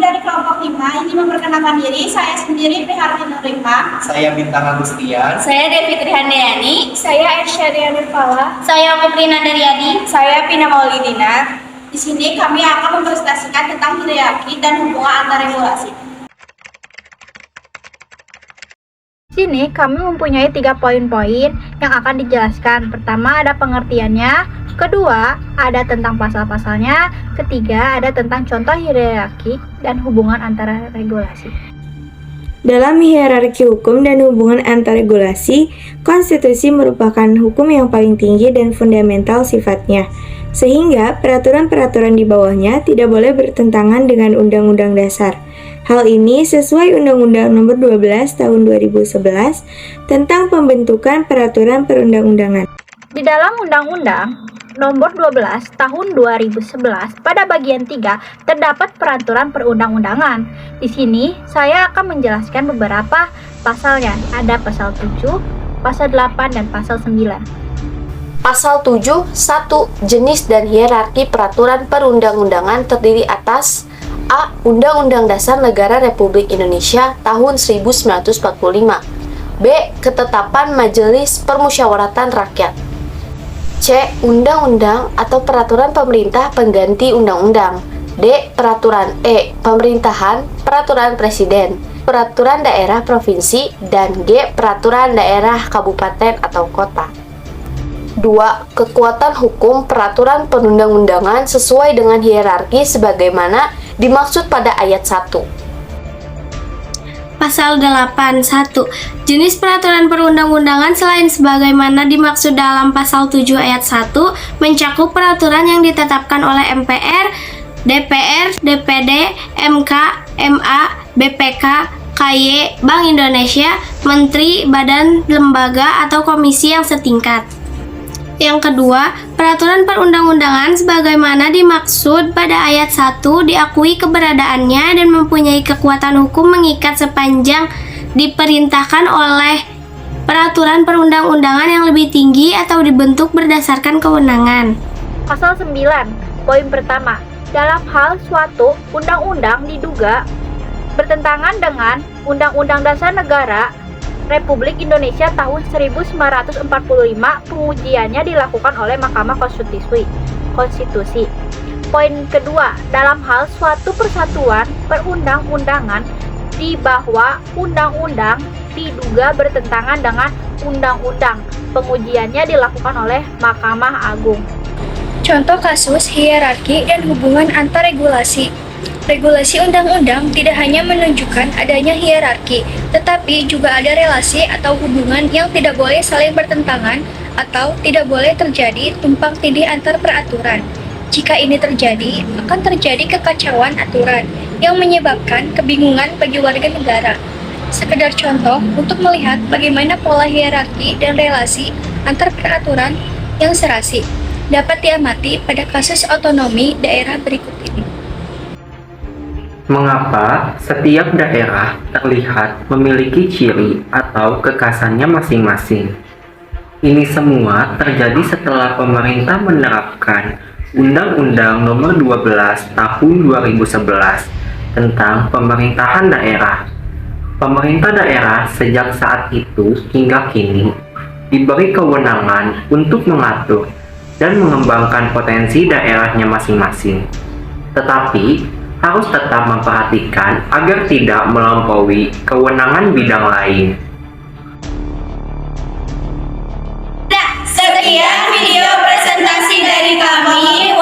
dari kelompok 5 ingin memperkenalkan diri. Saya sendiri Priharti Nurima. Saya Bintang Agustian. Saya Devi Trihandayani. Saya Aisyah Nurfala. Saya Mukrina Daryadi. Saya Pina Maulidina. Di sini kami akan mempresentasikan tentang hierarki dan hubungan antar regulasi. Di sini kami mempunyai 3 poin-poin yang akan dijelaskan. Pertama ada pengertiannya, kedua ada tentang pasal-pasalnya, ketiga ada tentang contoh hierarki dan hubungan antara regulasi. Dalam hierarki hukum dan hubungan antar regulasi, konstitusi merupakan hukum yang paling tinggi dan fundamental sifatnya, sehingga peraturan-peraturan di bawahnya tidak boleh bertentangan dengan Undang-Undang Dasar. Hal ini sesuai Undang-Undang Nomor 12 Tahun 2011 tentang pembentukan peraturan perundang-undangan. Di dalam Undang-Undang Nomor 12 Tahun 2011 pada bagian 3 terdapat peraturan perundang-undangan. Di sini saya akan menjelaskan beberapa pasalnya. Ada pasal 7, pasal 8 dan pasal 9. Pasal 7, 1. Jenis dan hierarki peraturan perundang-undangan terdiri atas A. Undang-Undang Dasar Negara Republik Indonesia tahun 1945. B. Ketetapan Majelis Permusyawaratan Rakyat. C. Undang-undang atau peraturan pemerintah pengganti undang-undang. D. Peraturan. E. Pemerintahan, peraturan presiden, peraturan daerah provinsi, dan G. Peraturan daerah kabupaten atau kota. 2. Kekuatan hukum peraturan perundang-undangan sesuai dengan hierarki sebagaimana dimaksud pada ayat 1. Pasal 8.1. Jenis peraturan perundang-undangan selain sebagaimana dimaksud dalam pasal 7 ayat 1 mencakup peraturan yang ditetapkan oleh MPR, DPR, DPD, MK, MA, BPK, KY, Bank Indonesia, Menteri, Badan, Lembaga, atau Komisi yang setingkat. Yang kedua, peraturan perundang-undangan sebagaimana dimaksud pada ayat 1 diakui keberadaannya dan mempunyai kekuatan hukum mengikat sepanjang diperintahkan oleh peraturan perundang-undangan yang lebih tinggi atau dibentuk berdasarkan kewenangan. Pasal 9, poin pertama. Dalam hal suatu undang-undang diduga bertentangan dengan Undang-Undang Dasar Negara Republik Indonesia tahun 1945, pengujiannya dilakukan oleh Mahkamah Konstitusi. Poin kedua, dalam hal suatu persatuan perundang-undangan di bawah undang-undang diduga bertentangan dengan undang-undang, pengujiannya dilakukan oleh Mahkamah Agung. Contoh kasus hierarki dan hubungan antar regulasi. Regulasi undang-undang tidak hanya menunjukkan adanya hierarki, tetapi juga ada relasi atau hubungan yang tidak boleh saling bertentangan atau tidak boleh terjadi tumpang tindih antar peraturan. Jika ini terjadi, akan terjadi kekacauan aturan yang menyebabkan kebingungan bagi warga negara. Sekedar contoh untuk melihat bagaimana pola hierarki dan relasi antar peraturan yang serasi dapat diamati pada kasus otonomi daerah berikut ini. Mengapa setiap daerah terlihat memiliki ciri atau kekhasannya masing-masing? Ini semua terjadi setelah pemerintah menerapkan Undang-Undang Nomor 12 Tahun 2011 tentang pemerintahan daerah. Pemerintah daerah sejak saat itu hingga kini diberi kewenangan untuk mengatur dan mengembangkan potensi daerahnya masing-masing. Tetapi harus tetap memperhatikan agar tidak melampaui kewenangan bidang lain. Sekian video presentasi dari kami.